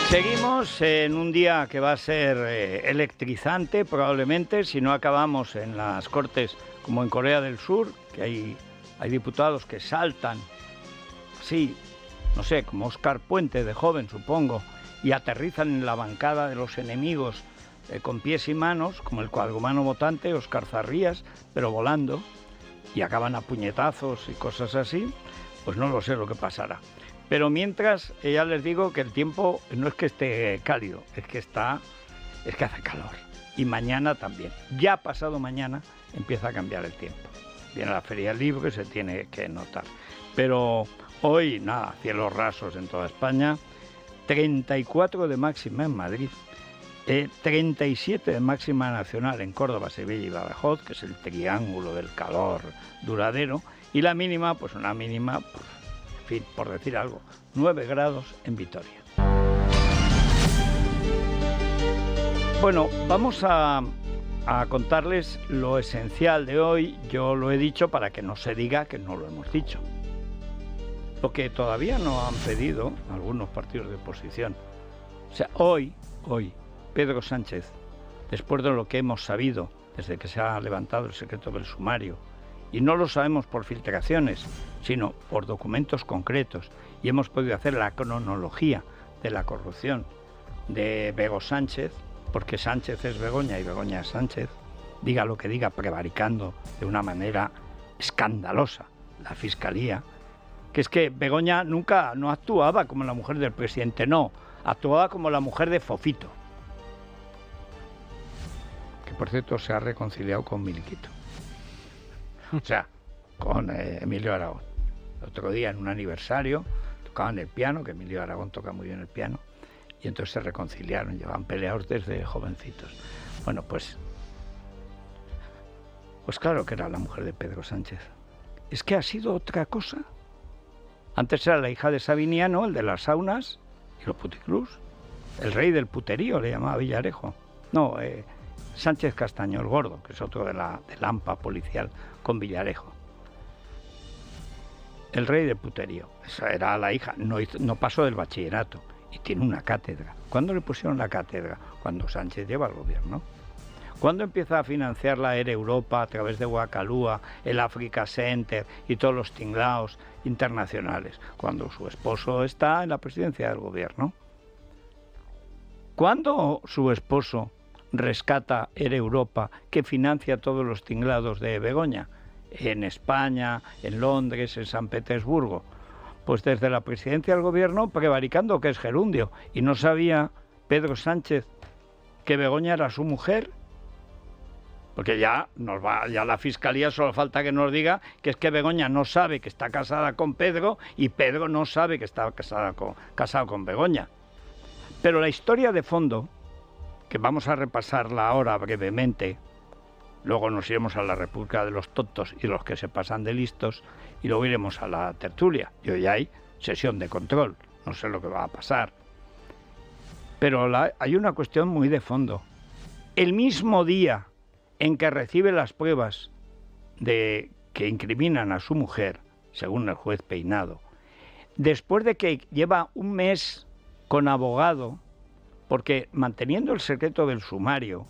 Seguimos en un día que va a ser electrizante, probablemente, si no acabamos en las Cortes como en Corea del Sur, que hay diputados que saltan, sí, no sé, como Óscar Puente de joven, supongo, y aterrizan en la bancada de los enemigos con pies y manos, como el cuadrumano votante, Óscar Zarrías, pero volando, y acaban a puñetazos y cosas así, pues no lo sé lo que pasará. Pero mientras, ya les digo que el tiempo no es que esté cálido, es que hace calor. Y mañana también. Ya pasado mañana empieza a cambiar el tiempo. Viene la Feria Libre, se tiene que notar. Pero hoy, nada, cielos rasos en toda España, 34 de máxima en Madrid, 37 de máxima nacional en Córdoba, Sevilla y Badajoz, que es el triángulo del calor duradero, y la mínima, pues una mínima... En fin, por decir algo, 9 grados en Vitoria. Bueno, vamos a contarles lo esencial de hoy. Yo lo he dicho para que no se diga que no lo hemos dicho. Lo que todavía no han pedido algunos partidos de oposición. O sea, hoy, Pedro Sánchez, después de lo que hemos sabido desde que se ha levantado el secreto del sumario, y no lo sabemos por filtraciones, sino por documentos concretos, y hemos podido hacer la cronología de la corrupción de Bego Sánchez, porque Sánchez es Begoña y Begoña es Sánchez, diga lo que diga, prevaricando de una manera escandalosa la Fiscalía, que es que Begoña no actuaba como la mujer del presidente, no, actuaba como la mujer de Fofito, que por cierto se ha reconciliado con Miliquito. O sea, con Emilio Aragón. El otro día en un aniversario tocaban el piano, que Emilio Aragón toca muy bien el piano, y entonces se reconciliaron, llevaban peleados desde jovencitos. Bueno, pues claro que era la mujer de Pedro Sánchez. Es que ha sido otra cosa. Antes era la hija de Sabiniano, el de las saunas y los puticlús. El rey del puterío le llamaba Villarejo. No, Sánchez Castaño, el gordo, que es otro del AMPA policial con Villarejo. El rey del puterío. Esa era la hija. No pasó del bachillerato y tiene una cátedra. ¿Cuándo le pusieron la cátedra? Cuando Sánchez lleva el gobierno. ¿Cuándo empieza a financiar la Air Europa a través de Guacalúa, el Africa Center y todos los tinglaos internacionales? Cuando su esposo está en la presidencia del gobierno. ¿Cuándo su esposo rescata Air Europa, que financia todos los tinglados de Begoña? En España, en Londres, en San Petersburgo. Pues desde la presidencia del gobierno, prevaricando que es gerundio. Y no sabía Pedro Sánchez que Begoña era su mujer. Porque ya la Fiscalía solo falta que nos diga que es que Begoña no sabe que está casada con Pedro y Pedro no sabe que está casado con Begoña. Pero la historia de fondo, que vamos a repasarla ahora brevemente, luego nos iremos a la República de los Tontos y los que se pasan de listos, y luego iremos a la tertulia. Y hoy hay sesión de control, no sé lo que va a pasar. Pero hay una cuestión muy de fondo. El mismo día en que recibe las pruebas que incriminan a su mujer, según el juez Peinado, después de que lleva un mes con abogado, porque manteniendo el secreto del sumario,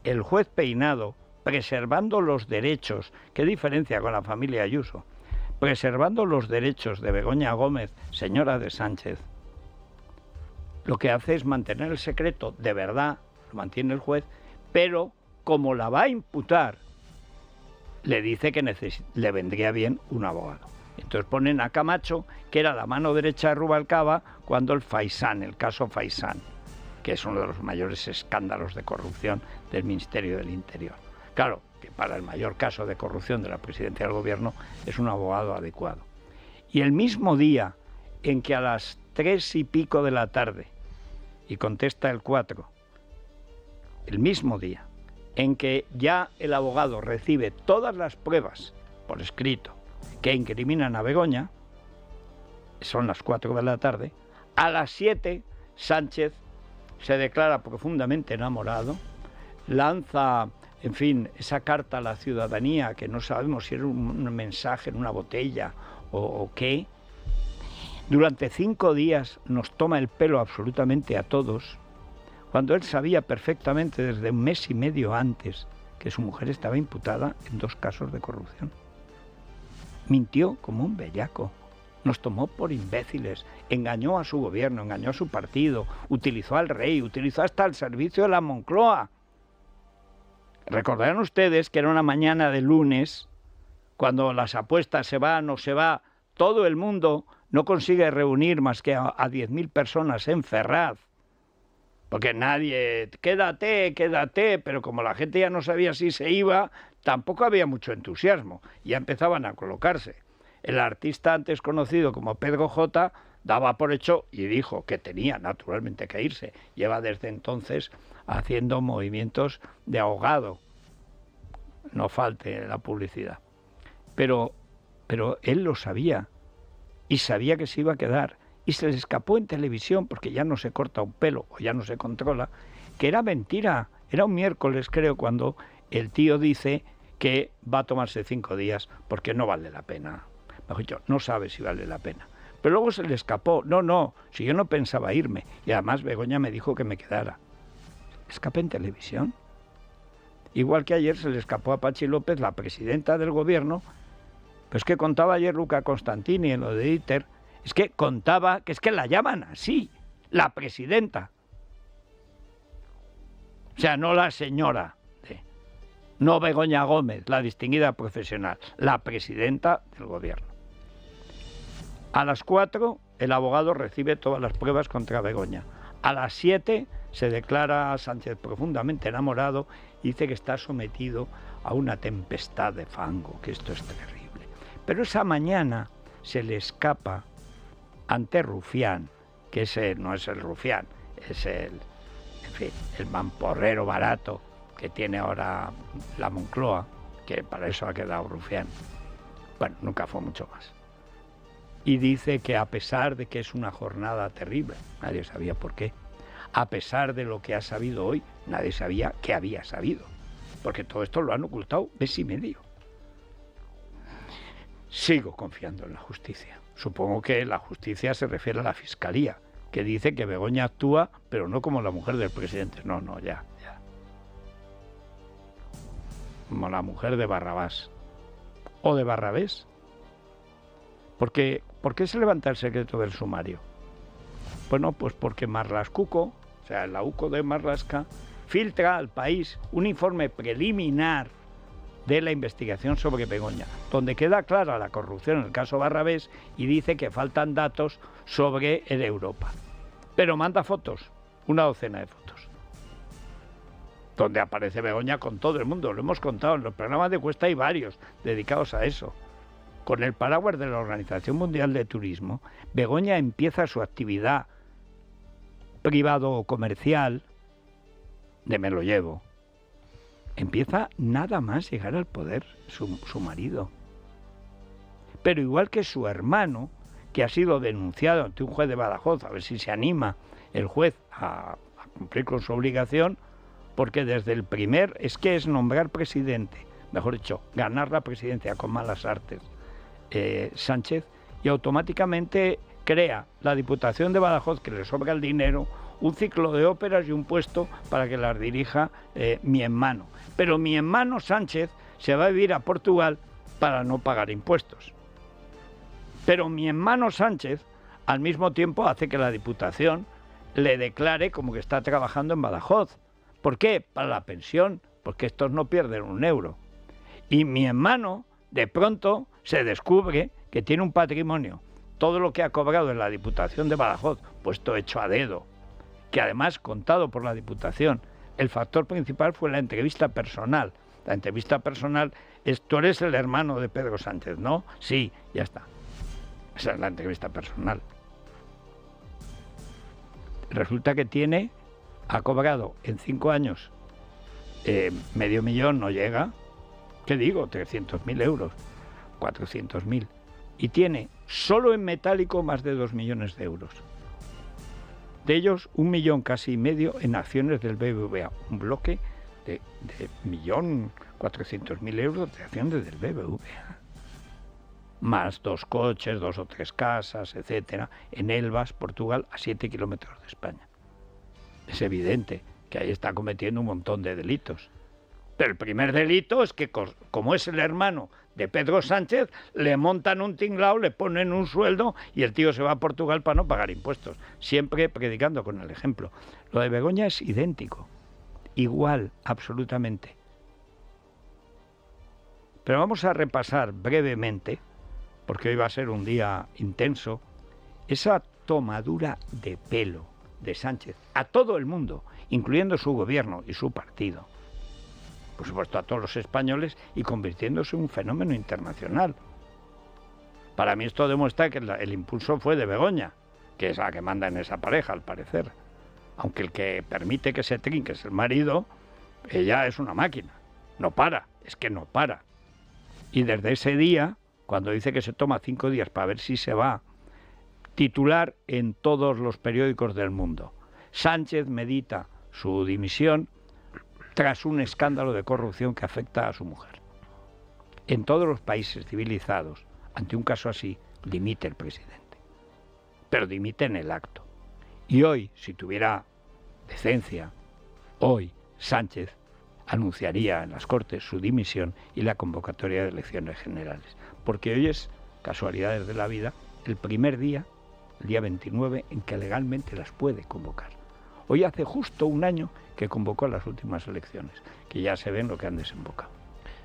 el juez Peinado, preservando los derechos, ¿qué diferencia con la familia Ayuso? Preservando los derechos de Begoña Gómez, señora de Sánchez, lo que hace es mantener el secreto de verdad, lo mantiene el juez, pero como la va a imputar, le dice que le vendría bien un abogado. Entonces ponen a Camacho, que era la mano derecha de Rubalcaba, cuando el caso Faisán, que es uno de los mayores escándalos de corrupción del Ministerio del Interior. Claro, que para el mayor caso de corrupción de la presidencia del gobierno es un abogado adecuado. Y el mismo día en que a las 3 y pico de la tarde, y contesta el 4, el mismo día en que ya el abogado recibe todas las pruebas por escrito que incriminan a Begoña, son las 4 de la tarde, a las 7 Sánchez se declara profundamente enamorado, lanza, en fin, esa carta a la ciudadanía, que no sabemos si era un mensaje en una botella o qué, Durante 5 días nos toma el pelo absolutamente a todos, cuando él sabía perfectamente desde un mes y medio antes que su mujer estaba imputada en 2 casos de corrupción. Mintió como un bellaco, nos tomó por imbéciles, engañó a su gobierno, engañó a su partido, utilizó al rey, utilizó hasta el servicio de la Moncloa. Recordarán ustedes que era una mañana de lunes, cuando las apuestas se va, no se va, todo el mundo no consigue reunir más que a 10.000 personas en Ferraz. Porque nadie, quédate, quédate, pero como la gente ya no sabía si se iba, tampoco había mucho entusiasmo. Ya empezaban a colocarse. El artista antes conocido como Pedro J. daba por hecho y dijo que tenía naturalmente que irse. Lleva desde entonces haciendo movimientos de ahogado. No falte la publicidad. Pero él lo sabía y sabía que se iba a quedar. Y se le escapó en televisión, porque ya no se corta un pelo o ya no se controla, que era mentira. Era un miércoles, creo, cuando el tío dice que va a tomarse 5 días porque no vale la pena. Mejor dicho, no sabe si vale la pena. Pero luego se le escapó. No, si yo no pensaba irme. Y además Begoña me dijo que me quedara. Escape en televisión. Igual que ayer se le escapó a Patxi López, la presidenta del gobierno. Pues que contaba ayer Luca Constantini en lo de ITER. Es que contaba que es que la llaman así, la presidenta. O sea, no la señora, no Begoña Gómez, la distinguida profesional, la presidenta del gobierno. A las 4 el abogado recibe todas las pruebas contra Begoña. A las 7 se declara a Sánchez profundamente enamorado y dice que está sometido a una tempestad de fango, que esto es terrible. Pero esa mañana se le escapa ante Rufián, que no es el Rufián, es el mamporrero barato que tiene ahora la Moncloa, que para eso ha quedado Rufián. Bueno, nunca fue mucho más. Y dice que a pesar de que es una jornada terrible, nadie sabía por qué, a pesar de lo que ha sabido hoy, nadie sabía que había sabido, porque todo esto lo han ocultado mes y medio. Sigo confiando en la justicia. Supongo que la justicia se refiere a la Fiscalía, que dice que Begoña actúa, pero no como la mujer del presidente. No, ya. Como la mujer de Barrabás. O de Barrabés. ¿Por qué se levanta el secreto del sumario? Bueno, pues porque Marlascuco, o sea, el AUCO de Marlaska, filtra al país un informe preliminar de la investigación sobre Begoña, donde queda clara la corrupción en el caso Barrabés y dice que faltan datos sobre el Europa. Pero manda fotos, una docena de fotos, donde aparece Begoña con todo el mundo. Lo hemos contado en los programas de Cuesta, hay varios dedicados a eso. Con el paraguas de la Organización Mundial de Turismo, Begoña empieza su actividad privado o comercial de me lo llevo. Empieza nada más llegar al poder su marido. Pero igual que su hermano, que ha sido denunciado ante un juez de Badajoz, a ver si se anima el juez a cumplir con su obligación, porque desde el primer, es nombrar presidente, mejor dicho, ganar la presidencia con malas artes, Sánchez, y automáticamente crea la Diputación de Badajoz, que le sobra el dinero, un ciclo de óperas y un puesto para que las dirija mi hermano. Pero mi hermano Sánchez se va a vivir a Portugal para no pagar impuestos. Pero mi hermano Sánchez al mismo tiempo hace que la Diputación le declare como que está trabajando en Badajoz. ¿Por qué? Para la pensión, porque estos no pierden un euro. Y mi hermano de pronto se descubre que tiene un patrimonio, todo lo que ha cobrado en la Diputación de Badajoz, puesto hecho a dedo, que además contado por la Diputación. El factor principal fue la entrevista personal. La entrevista personal es: tú eres el hermano de Pedro Sánchez, ¿no? Sí, ya está. Esa es la entrevista personal. Resulta que ha cobrado en 5 años medio millón, no llega, ¿qué digo? 300.000 euros, 400.000. Y tiene solo en metálico más de 2 millones de euros. De ellos, 1,5 millones en acciones del BBVA. Un bloque de 1.400.000 euros de acciones del BBVA. más 2 coches, 2 o 3 casas, etcétera, en Elvas, Portugal, a 7 kilómetros de España. Es evidente que ahí está cometiendo un montón de delitos. Pero el primer delito es que, como es el hermano de Pedro Sánchez, le montan un tinglao, le ponen un sueldo y el tío se va a Portugal para no pagar impuestos. Siempre predicando con el ejemplo. Lo de Begoña es idéntico. Igual, absolutamente. Pero vamos a repasar brevemente, porque hoy va a ser un día intenso, esa tomadura de pelo de Sánchez a todo el mundo, incluyendo su gobierno y su partido. Por supuesto a todos los españoles y convirtiéndose en un fenómeno internacional. Para mí esto demuestra que el impulso fue de Begoña, que es la que manda en esa pareja al parecer. Aunque el que permite que se trinque es el marido, ella es una máquina. No para, es que no para. Y desde ese día, cuando dice que se toma 5 días para ver si se va, titular en todos los periódicos del mundo. Sánchez medita su dimisión tras un escándalo de corrupción que afecta a su mujer. En todos los países civilizados, ante un caso así, dimite el presidente. Pero dimite en el acto. Y hoy, si tuviera decencia, hoy Sánchez anunciaría en las Cortes su dimisión y la convocatoria de elecciones generales. Porque hoy es, casualidades de la vida, el primer día, el día 29, en que legalmente las puede convocar. Hoy hace justo un año que convocó las últimas elecciones, que ya se ven lo que han desembocado.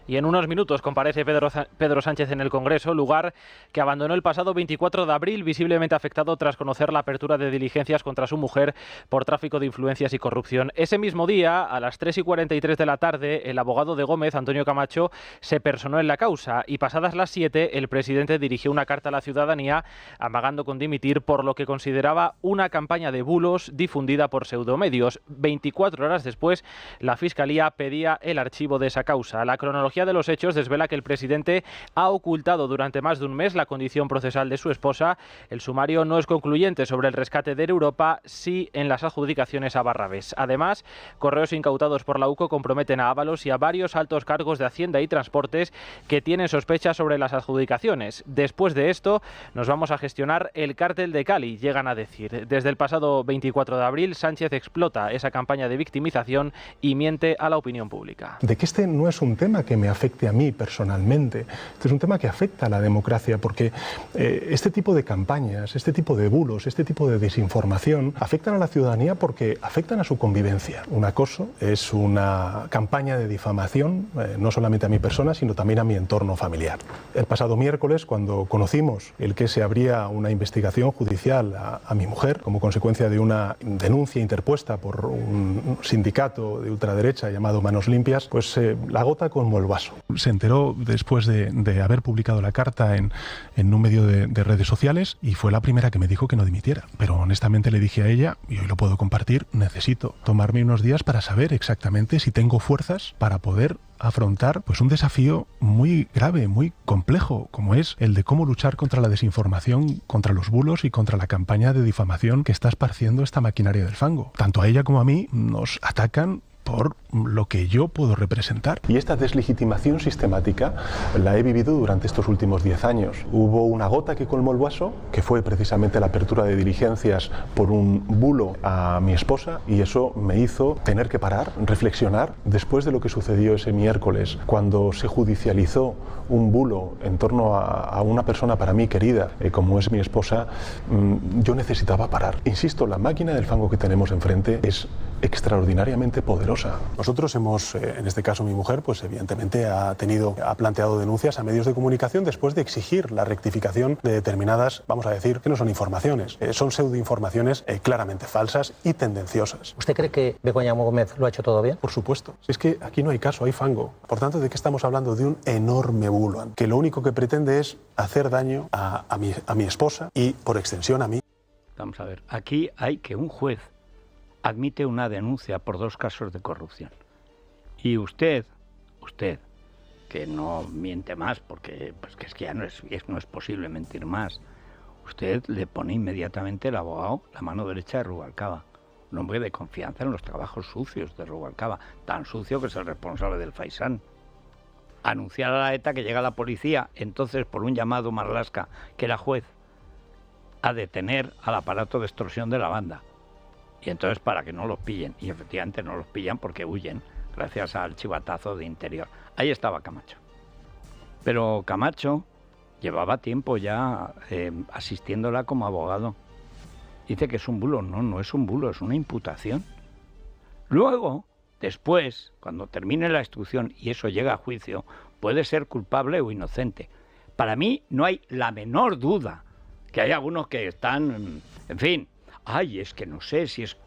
Y en unos minutos comparece Pedro Sánchez en el Congreso, lugar que abandonó el pasado 24 de abril, visiblemente afectado tras conocer la apertura de diligencias contra su mujer por tráfico de influencias y corrupción. Ese mismo día, a las 3:43 de la tarde, el abogado de Gómez, Antonio Camacho, se personó en la causa y pasadas las 7, el presidente dirigió una carta a la ciudadanía amagando con dimitir por lo que consideraba una campaña de bulos difundida por pseudomedios. 24 horas después, la Fiscalía pedía el archivo de esa causa. La cronología de los hechos desvela que el presidente ha ocultado durante más de un mes la condición procesal de su esposa. El sumario no es concluyente sobre el rescate de Europa, sí en las adjudicaciones a Barrabés. Además, correos incautados por la UCO comprometen a Ábalos y a varios altos cargos de Hacienda y Transportes que tienen sospechas sobre las adjudicaciones. Después de esto, nos vamos a gestionar el cártel de Cali, llegan a decir. Desde el pasado 24 de abril, Sánchez explota esa campaña de victimización y miente a la opinión pública. De que este no es un tema que me afecte a mí personalmente. Este es un tema que afecta a la democracia porque este tipo de campañas, este tipo de bulos, este tipo de desinformación afectan a la ciudadanía porque afectan a su convivencia. Un acoso es una campaña de difamación, no solamente a mi persona, sino también a mi entorno familiar. El pasado miércoles, cuando conocimos el que se abría una investigación judicial a mi mujer como consecuencia de una denuncia interpuesta por un sindicato de ultraderecha llamado Manos Limpias, pues la gota colmó el vaso. Se enteró después de haber publicado la carta en un medio de redes sociales y fue la primera que me dijo que no dimitiera. Pero honestamente le dije a ella, y hoy lo puedo compartir, necesito tomarme unos días para saber exactamente si tengo fuerzas para poder afrontar pues un desafío muy grave, muy complejo, como es el de cómo luchar contra la desinformación, contra los bulos y contra la campaña de difamación que está esparciendo esta maquinaria del fango. Tanto a ella como a mí nos atacan por lo que yo puedo representar. Y esta deslegitimación sistemática la he vivido durante estos últimos 10 años. Hubo una gota que colmó el vaso, que fue precisamente la apertura de diligencias por un bulo a mi esposa, y eso me hizo tener que parar, reflexionar. Después de lo que sucedió ese miércoles, cuando se judicializó un bulo en torno a una persona para mí querida, como es mi esposa, yo necesitaba parar. Insisto, la máquina del fango que tenemos enfrente es extraordinariamente poderosa. Nosotros hemos, en este caso mi mujer, pues evidentemente ha planteado denuncias a medios de comunicación después de exigir la rectificación de determinadas, vamos a decir, que no son informaciones, son pseudoinformaciones claramente falsas y tendenciosas. ¿Usted cree que Begoña Gómez lo ha hecho todo bien? Por supuesto. Es que aquí no hay caso, hay fango. Por tanto, ¿de qué estamos hablando? De un enorme bulo, que lo único que pretende es hacer daño a mi esposa y, por extensión, a mí. Vamos a ver, aquí hay que un juez admite una denuncia por 2 casos de corrupción. Y usted, que no miente más, porque pues que es que ya no es posible mentir más, usted le pone inmediatamente el abogado, la mano derecha de Rubalcaba, un hombre de confianza en los trabajos sucios de Rubalcaba, tan sucio que es el responsable del Faisán. anunciar a la ETA que llega la policía, entonces por un llamado Marlaska, que era juez, a detener al aparato de extorsión de la banda. Y entonces para que no los pillen. Y efectivamente no los pillan porque huyen, gracias al chivatazo de Interior. Ahí estaba Camacho. Pero Camacho llevaba tiempo ya asistiéndola como abogado. Dice que es un bulo. No, no es un bulo, es una imputación. Luego, después, cuando termine la instrucción y eso llega a juicio, puede ser culpable o inocente. Para mí no hay la menor duda que hay algunos que están, en fin, ay, es que no sé si es...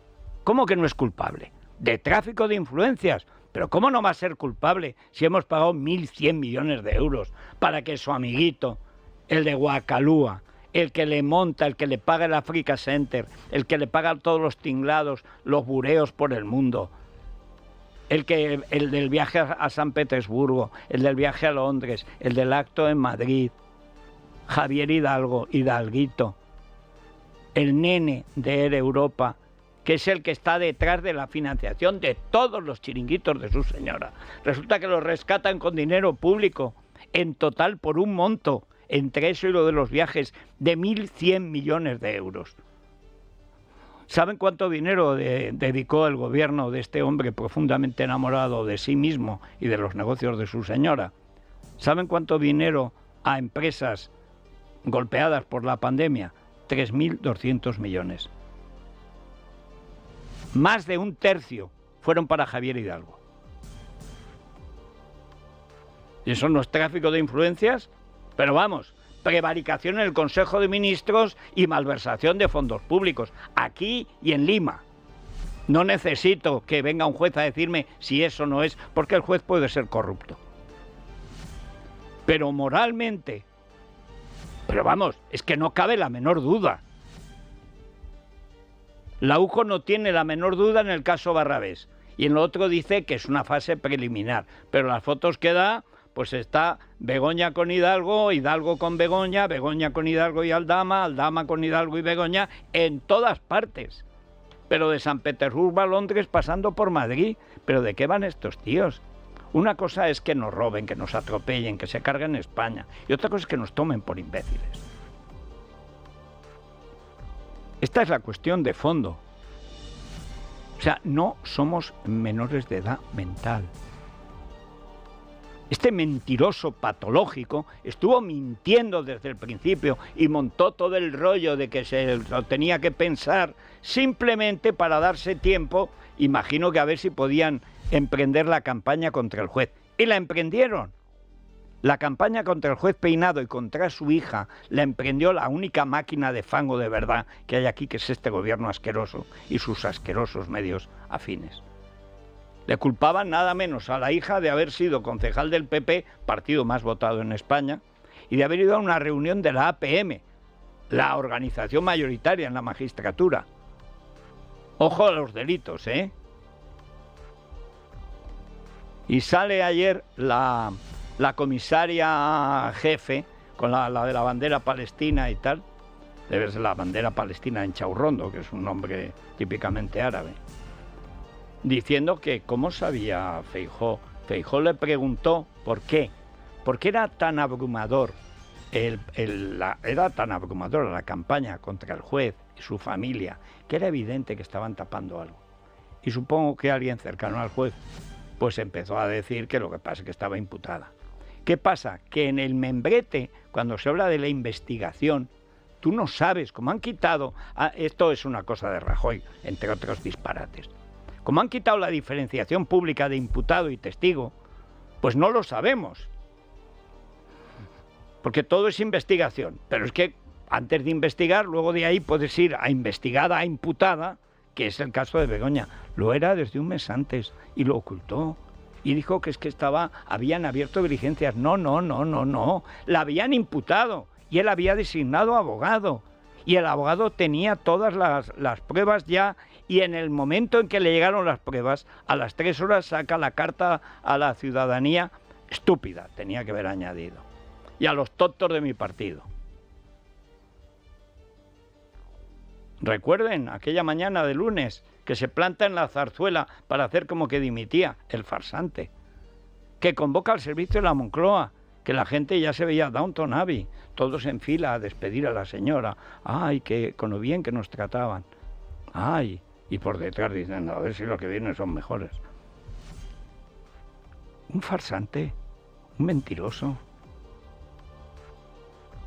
¿Cómo que no es culpable? De tráfico de influencias. Pero ¿cómo no va a ser culpable si hemos pagado 1.100 millones de euros para que su amiguito, el de Guacalúa, el que le monta, el que le paga el Africa Center, el que le paga todos los tinglados, los bureos por el mundo, el del viaje a San Petersburgo, el del viaje a Londres, el del acto en Madrid, Javier Hidalguito, el nene de Air Europa, que es el que está detrás de la financiación de todos los chiringuitos de su señora. Resulta que los rescatan con dinero público, en total por un monto, entre eso y lo de los viajes, de 1.100 millones de euros. ¿Saben cuánto dinero dedicó el gobierno de este hombre profundamente enamorado de sí mismo y de los negocios de su señora? ¿Saben cuánto dinero a empresas golpeadas por la pandemia? 3.200 millones. Más de un tercio fueron para Javier Hidalgo. ¿Y eso no es tráfico de influencias? Pero vamos, prevaricación en el Consejo de Ministros y malversación de fondos públicos, aquí y en Lima. No necesito que venga un juez a decirme si eso no es, porque el juez puede ser corrupto. Pero moralmente, pero vamos, es que no cabe la menor duda. La UJO no tiene la menor duda en el caso Barrabés. Y en lo otro dice que es una fase preliminar. Pero las fotos que da, pues está Begoña con Hidalgo, Hidalgo con Begoña, Begoña con Hidalgo y Aldama, Aldama con Hidalgo y Begoña, en todas partes. Pero de San Petersburgo a Londres pasando por Madrid. ¿Pero de qué van estos tíos? Una cosa es que nos roben, que nos atropellen, que se carguen España. Y otra cosa es que nos tomen por imbéciles. Esta es la cuestión de fondo. O sea, no somos menores de edad mental. Este mentiroso patológico estuvo mintiendo desde el principio y montó todo el rollo de que se lo tenía que pensar simplemente para darse tiempo, imagino que a ver si podían emprender la campaña contra el juez. Y la emprendieron. La campaña contra el juez Peinado y contra su hija la emprendió la única máquina de fango de verdad que hay aquí, que es este gobierno asqueroso y sus asquerosos medios afines. Le culpaban nada menos a la hija de haber sido concejal del PP, partido más votado en España, y de haber ido a una reunión de la APM, la organización mayoritaria en la magistratura. Ojo a los delitos, ¿eh? Y sale ayer la comisaria jefe, con la de la bandera palestina y tal, debe ser la bandera palestina en Chaurrondo, que es un nombre típicamente árabe, diciendo que cómo sabía Feijóo. Feijóo le preguntó por qué. ¿Por qué era tan abrumador? Era tan abrumadora la campaña contra el juez y su familia, que era evidente que estaban tapando algo. Y supongo que alguien cercano al juez pues empezó a decir que lo que pasa es que estaba imputada. ¿Qué pasa? Que en el membrete, cuando se habla de la investigación, tú no sabes, como han quitado, esto es una cosa de Rajoy, entre otros disparates, como han quitado la diferenciación pública de imputado y testigo, pues no lo sabemos, porque todo es investigación, pero es que antes de investigar, luego de ahí puedes ir a investigada, a imputada, que es el caso de Begoña. Lo era desde un mes antes y lo ocultó. Y dijo que es que habían abierto diligencias. No. La habían imputado y él había designado abogado. Y el abogado tenía todas las pruebas ya, y en el momento en que le llegaron las pruebas, a las 3 horas saca la carta a la ciudadanía, estúpida, tenía que haber añadido, y a los tontos de mi partido. Recuerden aquella mañana de lunes que se planta en la zarzuela para hacer como que dimitía, el farsante. que convoca al servicio de la Moncloa, que la gente ya se veía Downton Abbey, todos en fila a despedir a la señora. ¡Ay, que con lo bien que nos trataban! ¡Ay! Y por detrás diciendo, a ver si los que vienen son mejores. Un farsante, un mentiroso.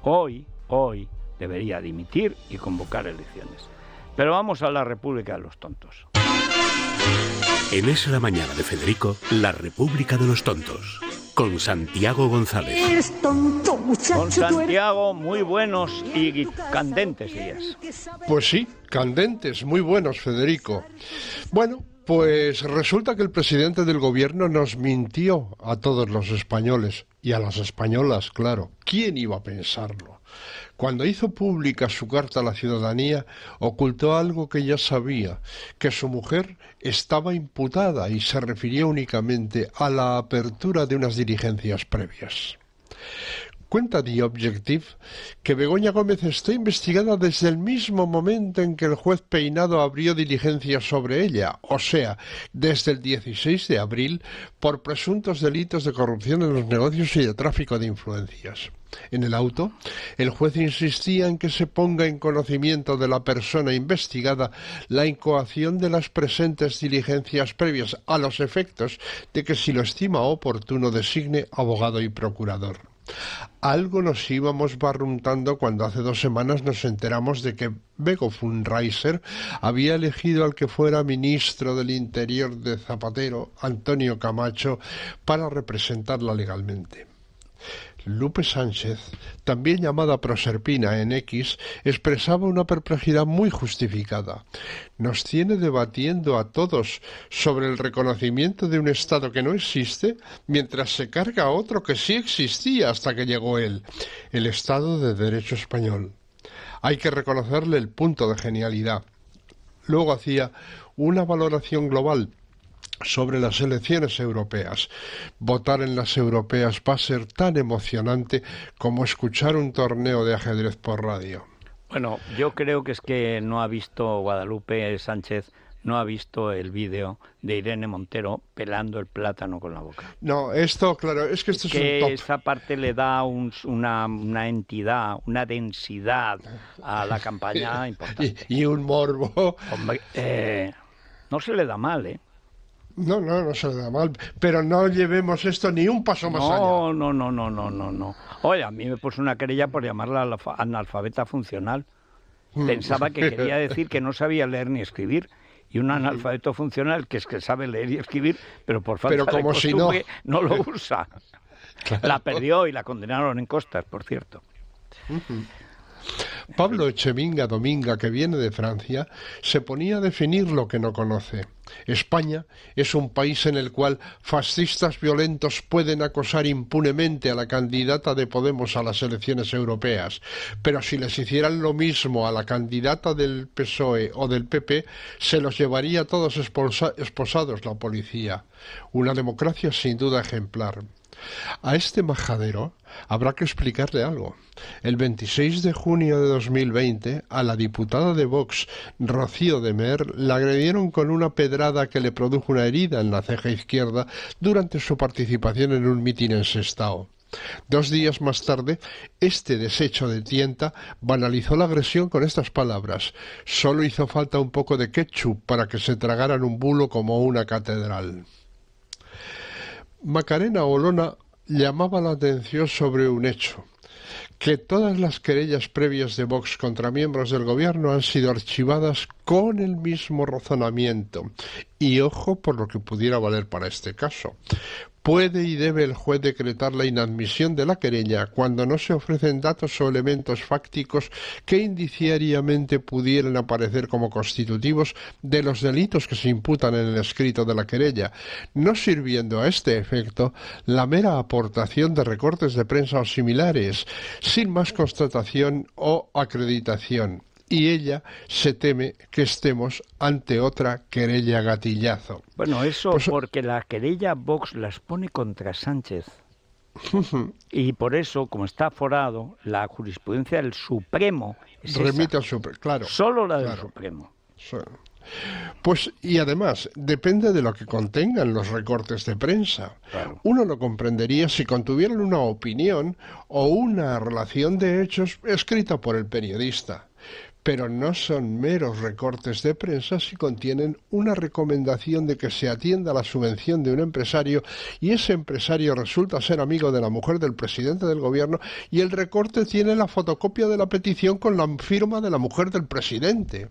Hoy debería dimitir y convocar elecciones. Pero vamos a la República de los Tontos. En Es la Mañana de Federico, la República de los Tontos, con Santiago González. Eres tonto, muchacho. Con Santiago, muy buenos y candentes días. Pues sí, candentes, muy buenos, Federico. Bueno, pues resulta que el presidente del gobierno nos mintió a todos los españoles y a las españolas, claro. ¿Quién iba a pensarlo? Cuando hizo pública su carta a la ciudadanía, ocultó algo que ya sabía, que su mujer estaba imputada y se refería únicamente a la apertura de unas diligencias previas. Cuenta The Objective que Begoña Gómez está investigada desde el mismo momento en que el juez Peinado abrió diligencias sobre ella, o sea, desde el 16 de abril, por presuntos delitos de corrupción en los negocios y de tráfico de influencias. En el auto, el juez insistía en que se ponga en conocimiento de la persona investigada la incoación de las presentes diligencias previas, a los efectos de que, si lo estima oportuno, designe abogado y procurador. Algo nos íbamos barruntando cuando hace 2 semanas nos enteramos de que Bego Fundraiser había elegido al que fuera ministro del Interior de Zapatero, Antonio Camacho, para representarla legalmente. Lupe Sánchez, también llamada Proserpina en X, expresaba una perplejidad muy justificada. Nos tiene debatiendo a todos sobre el reconocimiento de un Estado que no existe, mientras se carga a otro que sí existía hasta que llegó él, el Estado de Derecho español. Hay que reconocerle el punto de genialidad. Luego hacía una valoración global sobre las elecciones europeas. Votar en las europeas va a ser tan emocionante como escuchar un torneo de ajedrez por radio. Bueno, yo creo que es que no ha visto Guadalupe Sánchez, no ha visto el vídeo de Irene Montero pelando el plátano con la boca. No, esto, claro, es que esto es un top. Esa parte le da una entidad, una densidad a la campaña importante. Y un morbo. Hombre, no se le da mal, ¿eh? No se le da mal, pero no llevemos esto ni un paso más allá. No. Oye, a mí me puso una querella por llamarla analfabeta funcional. Pensaba que quería decir que no sabía leer ni escribir. Y un analfabeto funcional que es que sabe leer y escribir, pero por falta de costumbre no lo usa. Claro. La perdió y la condenaron en Costas, por cierto. Pablo Echeminga Dominga, que viene de Francia, se ponía a definir lo que no conoce. España es un país en el cual fascistas violentos pueden acosar impunemente a la candidata de Podemos a las elecciones europeas, pero si les hicieran lo mismo a la candidata del PSOE o del PP, se los llevaría todos esposados la policía. Una democracia sin duda ejemplar. A este majadero habrá que explicarle algo. El 26 de junio de 2020, a la diputada de Vox, Rocío de Mer, la agredieron con una pedrada que le produjo una herida en la ceja izquierda durante su participación en un mitin en Sestao. 2 días más tarde, este desecho de tienta banalizó la agresión con estas palabras: solo hizo falta un poco de ketchup para que se tragaran un bulo como una catedral. Macarena Olona llamaba la atención sobre un hecho: que todas las querellas previas de Vox contra miembros del gobierno han sido archivadas con el mismo razonamiento. Y ojo por lo que pudiera valer para este caso. Puede y debe el juez decretar la inadmisión de la querella cuando no se ofrecen datos o elementos fácticos que indiciariamente pudieran aparecer como constitutivos de los delitos que se imputan en el escrito de la querella, no sirviendo a este efecto la mera aportación de recortes de prensa o similares, sin más constatación o acreditación. Y ella se teme que estemos ante otra querella gatillazo. Bueno, eso pues, porque la querella Vox las pone contra Sánchez. Y por eso, como está aforado, la jurisprudencia del Supremo es remite al Supremo, claro. Solo la del Supremo. Sí. Pues, y además, depende de lo que contengan los recortes de prensa. Claro. Uno lo comprendería si contuvieran una opinión o una relación de hechos escrita por el periodista. Pero no son meros recortes de prensa si contienen una recomendación de que se atienda a la subvención de un empresario y ese empresario resulta ser amigo de la mujer del presidente del gobierno y el recorte tiene la fotocopia de la petición con la firma de la mujer del presidente.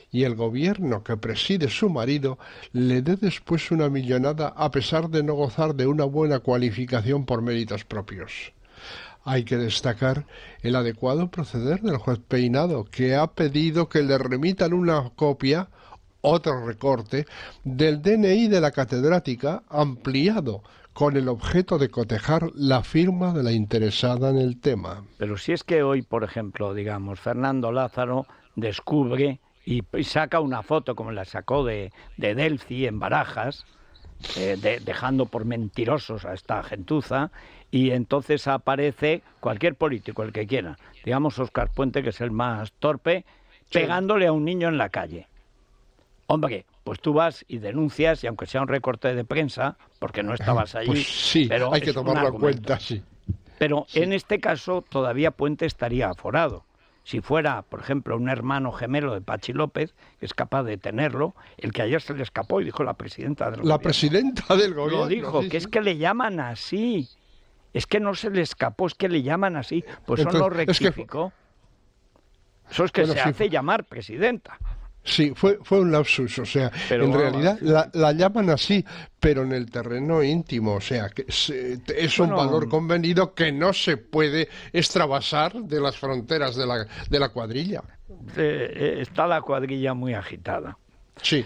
Y el gobierno que preside su marido le dé después una millonada a pesar de no gozar de una buena cualificación por méritos propios. Hay que destacar el adecuado proceder del juez Peinado, que ha pedido que le remitan una copia, otro recorte, del DNI de la catedrática ampliado, con el objeto de cotejar la firma de la interesada en el tema. Pero si es que hoy, por ejemplo, digamos, Fernando Lázaro descubre y saca una foto como la sacó de Delphi en Barajas, dejando por mentirosos a esta gentuza, y entonces aparece cualquier político, el que quiera, digamos Óscar Puente, que es el más torpe, pegándole a un niño en la calle. Hombre, pues tú vas y denuncias, y aunque sea un recorte de prensa, porque no estabas allí, pues sí, pero hay que tomarlo en cuenta, sí. Pero sí. En este caso todavía Puente estaría aforado. Si fuera, por ejemplo, un hermano gemelo de Pachi López, que es capaz de tenerlo, el que ayer se le escapó y dijo la presidenta del gobierno. La presidenta del gobierno. Lo dijo, sí, que sí. es que le llaman así. Es que no se le escapó, es que le llaman así. Pues Entonces, eso no rectificó. Eso es que bueno, se sí, hace llamar presidenta. Sí, fue un lapsus, o sea, Pero en realidad sí. la llaman así, pero en el terreno íntimo, o sea, que es un valor convenido que no se puede extravasar de las fronteras de la cuadrilla. Está la cuadrilla muy agitada. Sí,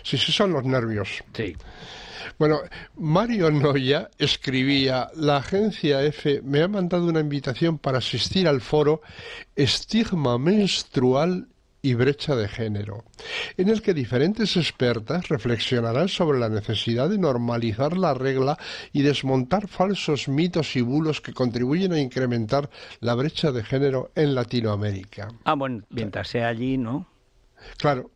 son los nervios. Sí. Bueno, Mario Noya escribía: la agencia EFE me ha mandado una invitación para asistir al foro Estigma menstrual y brecha de género, en el que diferentes expertas reflexionarán sobre la necesidad de normalizar la regla y desmontar falsos mitos y bulos que contribuyen a incrementar la brecha de género en Latinoamérica. Ah, bueno, mientras sea allí, ¿no? Claro.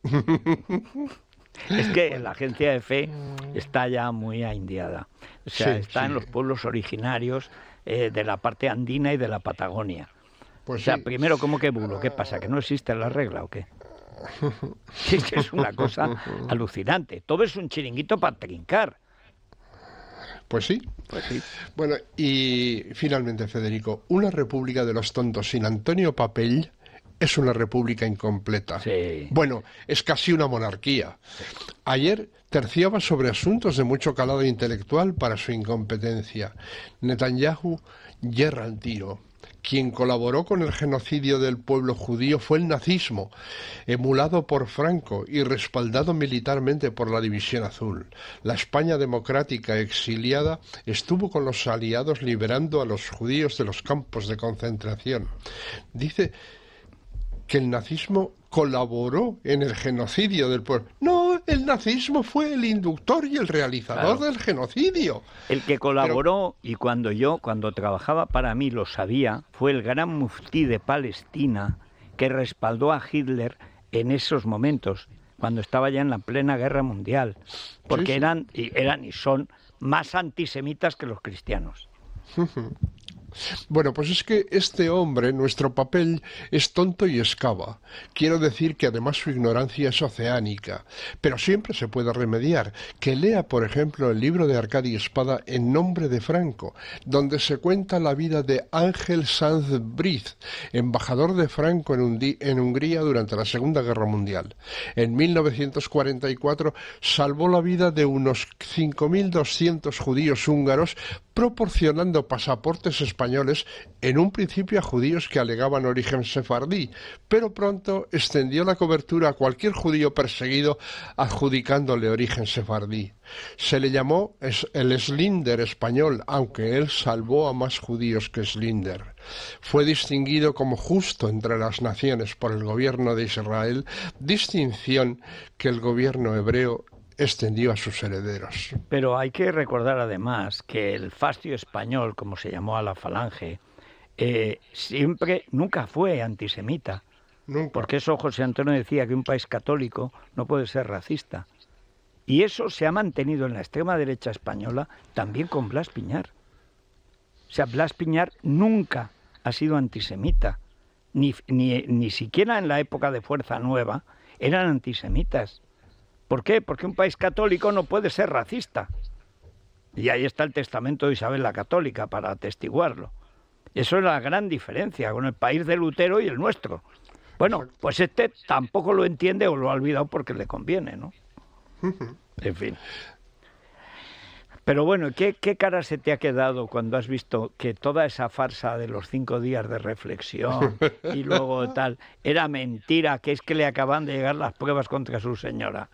Es que la agencia EFE está ya muy indiada. O sea, está en los pueblos originarios de la parte andina y de la Patagonia. Pues o sea, sí. primero, ¿cómo que bulo? ¿Qué pasa? ¿Que no existe la regla o qué? Es que es una cosa alucinante. Todo es un chiringuito para trincar. Pues sí. Bueno, y finalmente, Federico, una república de los tontos sin Antonio Papell es una república incompleta. Sí. Bueno, es casi una monarquía. Ayer terciaba sobre asuntos de mucho calado intelectual para su incompetencia. Netanyahu yerra al tiro. Quien colaboró con el genocidio del pueblo judío fue el nazismo, emulado por Franco y respaldado militarmente por la División Azul. La España democrática exiliada estuvo con los aliados liberando a los judíos de los campos de concentración. Dice que el nazismo colaboró en el genocidio del pueblo. No, el nazismo fue el inductor y el realizador del genocidio. El que colaboró, y cuando trabajaba para mí lo sabía, fue el gran muftí de Palestina que respaldó a Hitler en esos momentos, cuando estaba ya en la plena guerra mundial, porque eran y son más antisemitas que los cristianos. Bueno, pues es que este hombre, nuestro Papell, es tonto y excava. Quiero decir que además su ignorancia es oceánica, pero siempre se puede remediar. Que lea, por ejemplo, el libro de Arcadi Espada En nombre de Franco, donde se cuenta la vida de Ángel Sanz Briz, embajador de Franco en Hungría durante la Segunda Guerra Mundial. En 1944 salvó la vida de unos 5.200 judíos húngaros, proporcionando pasaportes españoles en un principio a judíos que alegaban origen sefardí, pero pronto extendió la cobertura a cualquier judío perseguido adjudicándole origen sefardí. Se le llamó el Slinder español, aunque él salvó a más judíos que Slinder. Fue distinguido como justo entre las naciones por el gobierno de Israel, distinción que el gobierno hebreo extendió a sus herederos. Pero hay que recordar además que el fascio español, como se llamó a la falange, nunca fue antisemita. Nunca. Porque eso José Antonio decía, que un país católico no puede ser racista. Y eso se ha mantenido en la extrema derecha española también con Blas Piñar. O sea, Blas Piñar nunca ha sido antisemita. Ni siquiera en la época de Fuerza Nueva eran antisemitas. ¿Por qué? Porque un país católico no puede ser racista. Y ahí está el testamento de Isabel la Católica para atestiguarlo. Eso es la gran diferencia con el país de Lutero y el nuestro. Bueno, pues este tampoco lo entiende o lo ha olvidado porque le conviene, ¿no? En fin. Pero bueno, ¿qué cara se te ha quedado cuando has visto que toda esa farsa de los 5 días de reflexión y luego tal era mentira, que es que le acaban de llegar las pruebas contra su señora?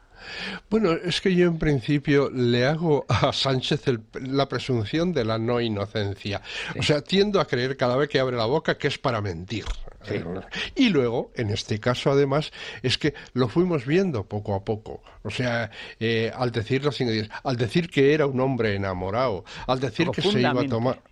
Bueno, es que yo en principio le hago a Sánchez la presunción de la no inocencia. Sí. O sea, tiendo a creer cada vez que abre la boca que es para mentir. Sí. Y luego, en este caso además, es que lo fuimos viendo poco a poco. O sea, al decir los ingredientes, al decir que era un hombre enamorado, al decir que se iba a tomar...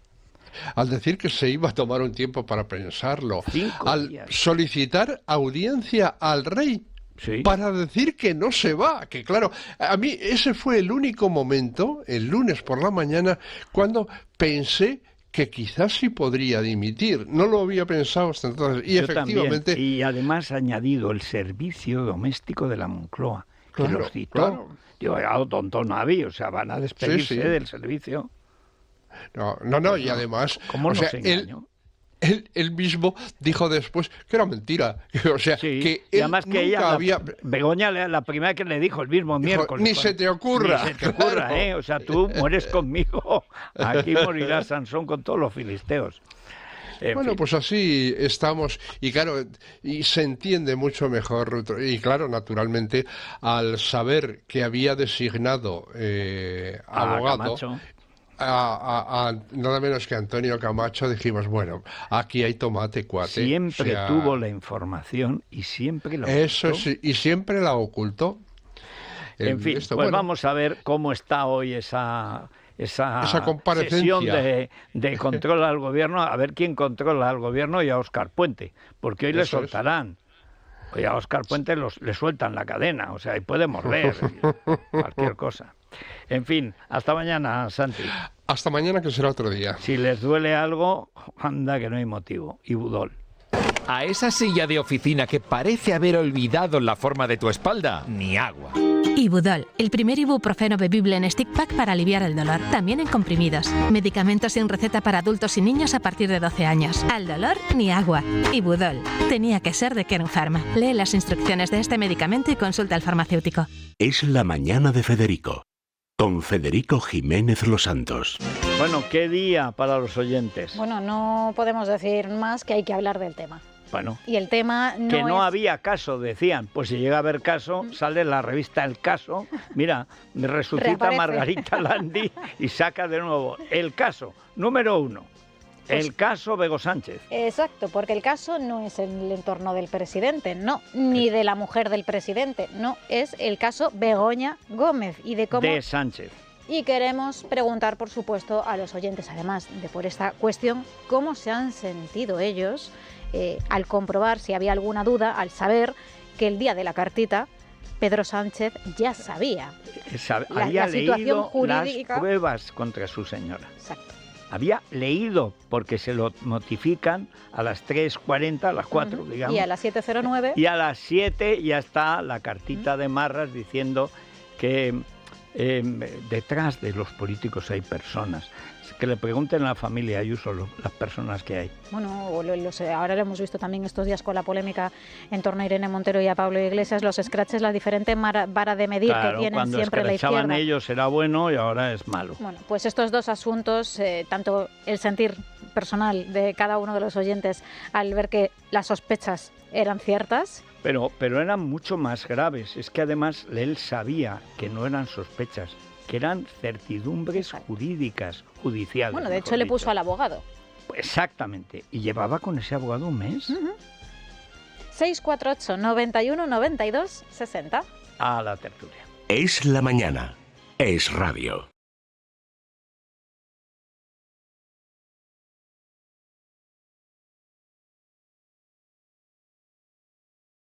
Al decir que se iba a tomar un tiempo para pensarlo, al solicitar audiencia al rey, sí, para decir que no se va, que claro, a mí ese fue el único momento, el lunes por la mañana, cuando pensé que quizás sí podría dimitir. No lo había pensado hasta entonces. Y yo efectivamente... También. Y además ha añadido el servicio doméstico de la Moncloa, que los citó. Claro. Digo, tonto no había, o sea, van a despedirse del servicio. No, y además... ¿Cómo nos engañó? Él mismo dijo después que era mentira. O sea, sí, que él además que ella, había... Begoña, la primera que le dijo el mismo miércoles. Ni se te ocurra. Ni se te ocurra, claro. O sea, tú mueres conmigo. Aquí morirá Sansón con todos los filisteos. Bueno, pues así estamos, y claro, y se entiende mucho mejor, y claro, naturalmente, al saber que había designado abogado... A nada menos que Antonio Camacho, dijimos, bueno, aquí hay tomate, cuate. Siempre tuvo la información y siempre la ocultó. Eso sí, y siempre la ocultó. En fin, pues bueno, vamos a ver cómo está hoy esa comparecencia, sesión de control al gobierno, a ver quién controla al gobierno y a Óscar Puente, porque hoy le soltarán. Hoy a Óscar Puente le sueltan la cadena, o sea, y puede morder, cualquier cosa. En fin, hasta mañana, Santi. Hasta mañana, que será otro día. Si les duele algo, anda que no hay motivo. Y Budol. A esa silla de oficina que parece haber olvidado la forma de tu espalda, ni agua. Ibudol, el primer ibuprofeno bebible en stick pack para aliviar el dolor, también en comprimidos. Medicamentos sin receta para adultos y niños a partir de 12 años. Al dolor, ni agua. Ibudol. Tenía que ser de Kern Pharma. Lee las instrucciones de este medicamento y consulta al farmacéutico. Es la mañana de Federico, con Federico Jiménez Los Santos. Bueno, ¿qué día para los oyentes? Bueno, no podemos decir más, que hay que hablar del tema. Bueno, y el tema no que no había caso, decían. Pues si llega a haber caso, sale la revista El Caso. Mira, resucita Margarita Landi y saca de nuevo El Caso, número 1. Pues, el caso Bego Sánchez. Exacto, porque el caso no es en el entorno del presidente, no, ni de la mujer del presidente, no, es el caso Begoña Gómez y de cómo... De Sánchez. Y queremos preguntar, por supuesto, a los oyentes, además de por esta cuestión, cómo se han sentido ellos al comprobar, si había alguna duda, al saber que el día de la cartita Pedro Sánchez ya sabía había la situación leído jurídica, las pruebas contra su señora. Exacto. Había leído, porque se lo notifican a las 3:40, a las 4, digamos. Y a las 7:09. Y a las 7 ya está la cartita de Marras diciendo que detrás de los políticos hay personas. Que le pregunten a la familia Ayuso las personas que hay. Bueno, ahora lo hemos visto también estos días con la polémica en torno a Irene Montero y a Pablo Iglesias, los scratches, la diferente vara de medir que tienen siempre la izquierda. Cuando ellos era bueno y ahora es malo. Bueno, pues estos dos asuntos, tanto el sentir personal de cada uno de los oyentes al ver que las sospechas eran ciertas. Pero eran mucho más graves. Es que además él sabía que no eran sospechas, que eran certidumbres jurídicas, judiciales. Bueno, de hecho le puso al abogado. Exactamente. Y llevaba con ese abogado un mes. 648 91 92 60. A la tertulia. Es la mañana. Es radio.